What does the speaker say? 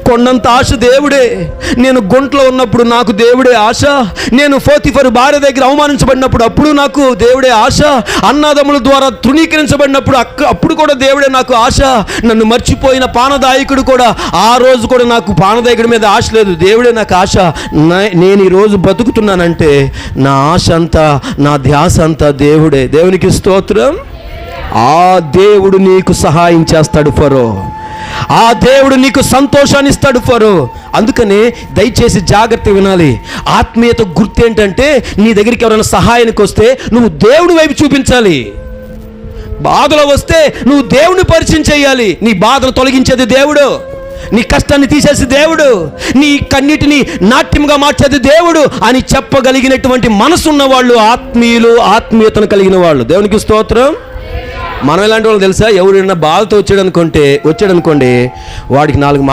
కొండంత ఆశ దేవుడే. నేను గుంట్లో ఉన్నప్పుడు నాకు దేవుడే ఆశ. నేను పోతీఫరు భార్య దగ్గర అవమానించబడినప్పుడు అప్పుడు నాకు దేవుడే ఆశ. అన్నదమ్ముల ద్వారా తృణీకరించబడినప్పుడు అప్పుడు కూడా దేవుడే నాకు ఆశ. నన్ను మర్చిపోయిన పానదాయకుడు కూడా ఆ రోజు కూడా నాకు పానదాయకుడి మీద ఆశ లేదు, దేవుడే నాకు ఆశ. నేను ఈరోజు బతుకుతున్నానంటే నా ఆశ అంతా, నా ధ్యాస అంతా దేవుడే. దేవునికి స్తోత్రం. ఆ దేవుడు నీకు సహాయం చేస్తాడు ఫరో. ఆ దేవుడు నీకు సంతోషాన్ని ఇస్తాడు ఫరో. అందుకనే దయచేసి జాగ్రత్త వినాలి. ఆత్మీయత గుర్తు ఏంటంటే, నీ దగ్గరికి ఎవరైనా సహాయానికి వస్తే నువ్వు దేవుడి వైపు చూపించాలి. బాధలు వస్తే నువ్వు దేవుని పరిచయం చేయాలి. నీ బాధలు తొలగించేది దేవుడు, నీ కష్టాన్ని తీసేసి దేవుడు, నీ కన్నిటిని నాట్యంగా మార్చేది దేవుడు అని చెప్పగలిగినటువంటి మనసున్న వాళ్ళు ఆత్మీయులు, ఆత్మీయతను కలిగిన వాళ్ళు. దేవునికి స్తోత్రం. మనం ఎలాంటి వాళ్ళు తెలుసా? ఎవరైనా బాధతో వచ్చాడనుకోండి, వాడికి 4